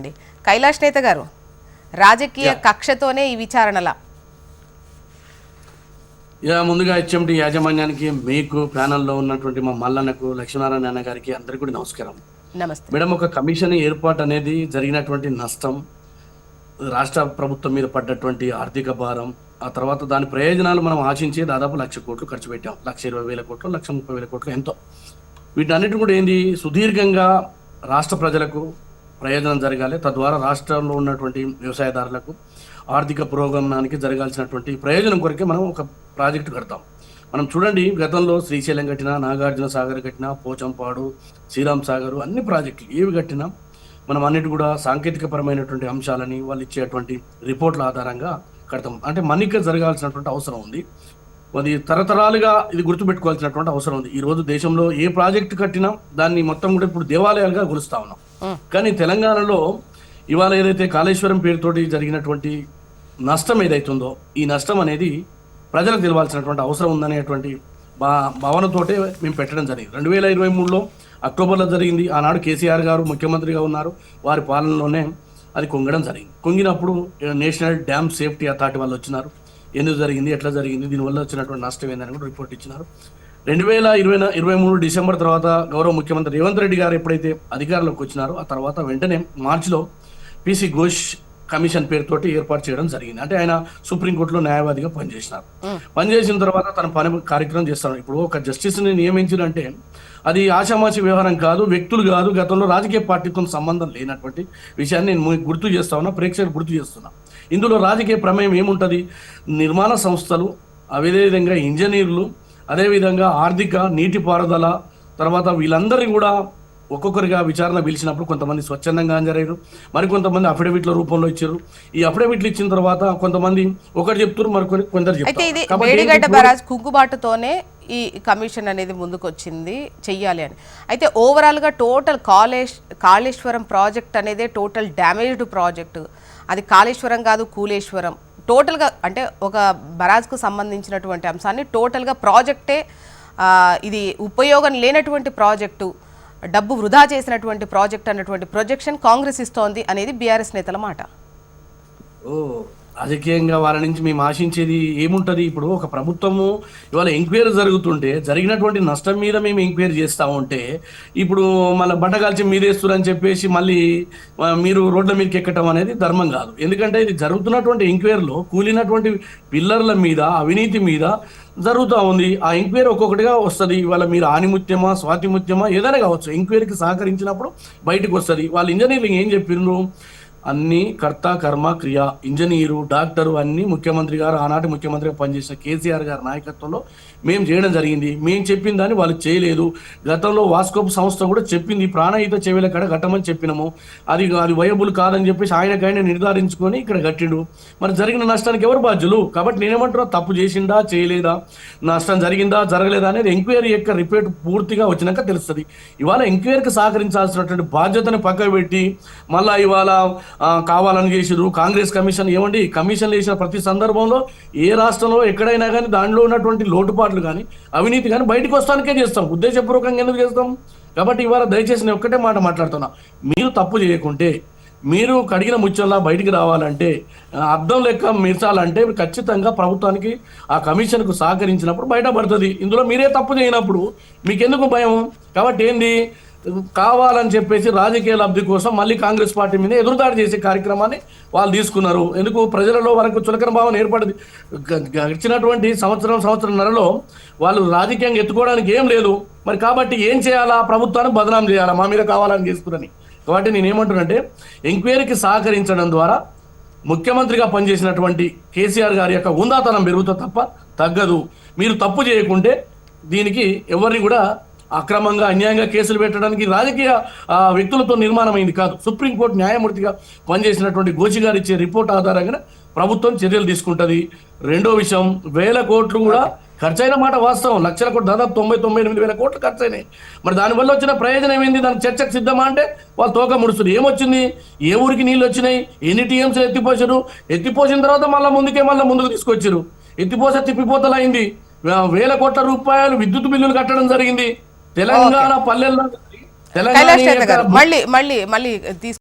అండి. కైలాష్ నేత గారు, రాజకీయ కక్షతోనే ఈ విచారణల ముందుగా హెచ్ఎండి యాజమాన్యానికి, మీకు ప్యానల్లో ఉన్నటువంటి మా మల్లన్నకు, లక్ష్మీనారాయణ అన్న గారికి అందరికీ కూడా నమస్కారం. నమస్తే మేడం, ఒక కమిషన్ ఏర్పాటు అనేది జరిగినటువంటి నష్టం, రాష్ట్ర ప్రభుత్వం మీద పడ్డటువంటి ఆర్థిక భారం, ఆ తర్వాత దాని ప్రయోజనాలు మనం ఆశించి దాదాపు 1,00,000 కోట్లు ఖర్చు పెట్టాం. 1,20,000 కోట్లు, 1,30,000 కోట్లు ఎంతో. వీటన్నిటి కూడా ఏంది, సుదీర్ఘంగా రాష్ట్ర ప్రజలకు ప్రయోజనం జరగాలి, తద్వారా రాష్ట్రంలో ఉన్నటువంటి వ్యవసాయదారులకు ఆర్థిక పురోగమనానికి జరగాల్సినటువంటి ప్రయోజనం కొరకే మనం ఒక ప్రాజెక్టు కడతాం. మనం చూడండి, గతంలో శ్రీశైలం కట్టినా, నాగార్జున సాగర్ కట్టినా, పోచంపాడు, శ్రీరామ్ సాగర్, అన్ని ప్రాజెక్టులు ఏవి కట్టినా మనం అన్నిటి కూడా సాంకేతికపరమైనటువంటి అంశాలని వాళ్ళు ఇచ్చేటువంటి రిపోర్ట్ల ఆధారంగా కడతాం. అంటే మన్నిక జరగాల్సినటువంటి అవసరం ఉంది. అది తరతరాలుగా ఇది గుర్తుపెట్టుకోవాల్సినటువంటి అవసరం ఉంది. ఈ రోజు దేశంలో ఏ ప్రాజెక్టు కట్టినా దాన్ని మొత్తం కూడా ఇప్పుడు దేవాలయాలుగా కొలుస్తా ఉన్నాం. కానీ తెలంగాణలో ఇవాళ ఏదైతే కాళేశ్వరం పేరుతోటి జరిగినటువంటి నష్టం ఏదైతుందో, ఈ నష్టం అనేది ప్రజలకు తెలవాల్సినటువంటి అవసరం ఉందనేటువంటి భావనతోటే మేము పెట్టడం జరిగింది. 2023లో అక్టోబర్లో జరిగింది. ఆనాడు కేసీఆర్ గారు ముఖ్యమంత్రిగా ఉన్నారు. వారి పాలనలోనే అది కుంగడం జరిగింది. కుంగినప్పుడు నేషనల్ డ్యామ్ సేఫ్టీ అథారిటీ వాళ్ళు వచ్చినారు. ఎందుకు జరిగింది, ఎట్లా జరిగింది, దీనివల్ల వచ్చినటువంటి నష్టం ఏందని కూడా రిపోర్ట్ ఇచ్చినారు. 2023 డిసెంబర్ తర్వాత గౌరవ ముఖ్యమంత్రి రేవంత్ రెడ్డి గారు ఎప్పుడైతే అధికారంలోకి వచ్చినారో, ఆ తర్వాత వెంటనే మార్చిలో పిసి ఘోష్ కమిషన్ పేరుతోటి ఏర్పాటు చేయడం జరిగింది. అంటే ఆయన సుప్రీంకోర్టులో న్యాయవాదిగా పనిచేసినారు. పనిచేసిన తర్వాత తన పని కార్యక్రమం చేస్తారు. ఇప్పుడు ఒక జస్టిస్ని నియమించారంటే అది ఆషామాషి వ్యవహారం కాదు, వ్యక్తులు కాదు, గతంలో రాజకీయ పార్టీతో సంబంధం లేనటువంటి విషయాన్ని నేను గుర్తు చేస్తా ఉన్నా, ప్రేక్షకులు గుర్తు చేస్తున్నా. ఇందులో రాజకీయ ప్రమేయం ఏముంటుంది? నిర్మాణ సంస్థలు, అదేవిధంగా ఇంజనీర్లు, అదేవిధంగా ఆర్థిక, నీటిపారుదల, తర్వాత వీళ్ళందరినీ కూడా ఒక్కొక్కరిగా విచారణ పిలిచినప్పుడు కొంతమంది స్వచ్ఛందంగా హాజరయ్యారు, మరికొంతమంది అఫిడవిట్ల రూపంలో ఇచ్చారు. ఈ అఫిడవిట్లు ఇచ్చిన తర్వాత కొంతమంది ఒకటి చెప్తారు, మరికొన్ని కొందరు చెప్తారు. మేడిగడ్డ బరాజ్ కుంగుబాటుతోనే ఈ కమిషన్ అనేది ముందుకు వచ్చింది చెయ్యాలి అని. అయితే ఓవరాల్గా టోటల్ కాళేశ్వరం ప్రాజెక్ట్ అనేది టోటల్ డ్యామేజ్డ్ ప్రాజెక్టు. అది కాళేశ్వరం కాదు, కూలేశ్వరం. టోటల్గా అంటే ఒక బరాజ్కు సంబంధించినటువంటి అంశాన్ని టోటల్గా ప్రాజెక్టే ఇది ఉపయోగం లేనటువంటి ప్రాజెక్టు, డబ్బు వృధా చేసినటువంటి ప్రాజెక్ట్ అన్నటువంటి ప్రొజెక్షన్ కాంగ్రెస్ ఇస్తోంది అనేది బీఆర్ఎస్ నేతల మాట. రాజకీయంగా వాళ్ళ నుంచి మేము ఆశించేది ఏముంటుంది? ఇప్పుడు ఒక ప్రభుత్వము ఇవాళ ఎంక్వైరీ జరుగుతుంటే జరిగినటువంటి నష్టం మీద మేము ఎంక్వైరీ చేస్తూ ఉంటే, ఇప్పుడు మళ్ళీ బట్టగాల్చి మీరేస్తున్నారని చెప్పేసి మళ్ళీ మీరు రోడ్ల మీదకి ఎక్కడం అనేది ధర్మం కాదు. ఎందుకంటే ఇది జరుగుతున్నటువంటి ఎంక్వైరీలో కూలినటువంటి పిల్లర్ల మీద, అవినీతి మీద జరుగుతూ ఉంది. ఆ ఎంక్వైరీ ఒక్కొక్కటిగా వస్తుంది. ఇవాళ మీరు ఆనిముత్యమా, స్వాతిముత్యమా, ఏదైనా కావచ్చు, ఎంక్వైరీకి సహకరించినప్పుడు బయటకు వస్తుంది. వాళ్ళు ఇంజనీరింగ్ ఏం చెప్పిర్రు? అన్ని కర్త కర్మ క్రియ, ఇంజనీరు, డాక్టరు అన్ని ముఖ్యమంత్రి గారు, ఆనాటి ముఖ్యమంత్రిగా పనిచేసిన కేసీఆర్ గారి నాయకత్వంలో మేము చేయడం జరిగింది. మేము చెప్పిన దాన్ని వాళ్ళు చేయలేదు. గతంలో వాస్కోప్ సంస్థ కూడా చెప్పింది, ప్రాణహిత చెవిల కాడ కట్టమని చెప్పినాము, అది వయబుల్ కాదని చెప్పేసి ఆయనకైనా నిర్ధారించుకొని ఇక్కడ కట్టిండు. మరి జరిగిన నష్టానికి ఎవరు బాధ్యులు? కాబట్టి నేనేమంటున్నా, తప్పు చేసిందా, చేయలేదా, నష్టం జరిగిందా, జరగలేదా అనేది ఎంక్వైరీ యొక్క రిపోర్ట్ పూర్తిగా వచ్చినాక తెలుస్తుంది. ఇవాళ ఎంక్వైరీకి సహకరించాల్సినటువంటి బాధ్యతను పక్కకు పెట్టి మళ్ళీ ఇవాళ కావాలని చేసిరు కాంగ్రెస్ కమిషన్. ఏమండి, కమిషన్లు వేసిన ప్రతి సందర్భంలో ఏ రాష్ట్రంలో ఎక్కడైనా కానీ దానిలో ఉన్నటువంటి లోటుపాట్లు కానీ, అవినీతి కానీ బయటకు వస్తానికే చేస్తాం, ఉద్దేశపూర్వకంగా ఎందుకు చేస్తాం? కాబట్టి ఇవాళ దయచేసి నేను ఒక్కటే మాట మాట్లాడుతున్నా, మీరు తప్పు చేయకుంటే, మీరు కడిగిన ముచ్చల్లా బయటికి రావాలంటే, అర్థం లెక్క మిర్చాలంటే ఖచ్చితంగా ప్రభుత్వానికి ఆ కమిషన్కు సహకరించినప్పుడు బయటపడుతుంది. ఇందులో మీరే తప్పు చేయనప్పుడు మీకెందుకు భయం? కాబట్టి ఏంది, కావాలని చెప్పేసి రాజకీయ లబ్ధి కోసం మళ్ళీ కాంగ్రెస్ పార్టీ మీద ఎదురుదాడి చేసే కార్యక్రమాన్ని వాళ్ళు తీసుకున్నారు. ఎందుకు? ప్రజలలో వరకు చులకన భావన ఏర్పడింది. గడిచినటువంటి సంవత్సరంన్నరలో వాళ్ళు రాజకీయంగా ఎత్తుకోవడానికి ఏం లేదు. మరి కాబట్టి ఏం చేయాలా? ప్రభుత్వాన్ని బదనాం చేయాలా, మా మీద కావాలని చేసుకుని. కాబట్టి నేనేమంటున్నానంటే, ఎంక్వైరీకి సహకరించడం ద్వారా ముఖ్యమంత్రిగా పనిచేసినటువంటి కేసీఆర్ గారి యొక్క ఉందాతనం పెరుగుతుంది తప్ప తగ్గదు. మీరు తప్పు చేయకుంటే దీనికి ఎవరిని కూడా అక్రమంగా, అన్యాయంగా కేసులు పెట్టడానికి రాజకీయ వ్యక్తులతో నిర్మాణమైంది కాదు. సుప్రీంకోర్టు న్యాయమూర్తిగా పనిచేసినటువంటి ఘోషి గారు ఇచ్చే రిపోర్ట్ ఆధారంగా ప్రభుత్వం చర్యలు తీసుకుంటుంది. రెండో విషయం, 1,000 కోట్లు కూడా ఖర్చైన మాట వాస్తవం. 1,00,000 కోట్లు, దాదాపు 99,000 కోట్లు ఖర్చు అయినాయి. మరి దానివల్ల వచ్చిన ప్రయోజనం ఏంది? దానికి చర్చకు సిద్ధమా అంటే వాళ్ళు తోక ముడుస్తుంది. ఏమొచ్చింది? ఏ ఊరికి నీళ్ళు వచ్చినాయి? ఎన్ని టీఎంసీలు ఎత్తిపోసారు? ఎత్తిపోసిన తర్వాత మళ్ళీ ముందుకు తీసుకొచ్చారు. ఎత్తిపోసే తిప్పిపోతలు అయింది. 1,000 కోట్ల రూపాయలు విద్యుత్ బిల్లులు కట్టడం జరిగింది తెలంగాణ పల్లెల్లో. మళ్ళీ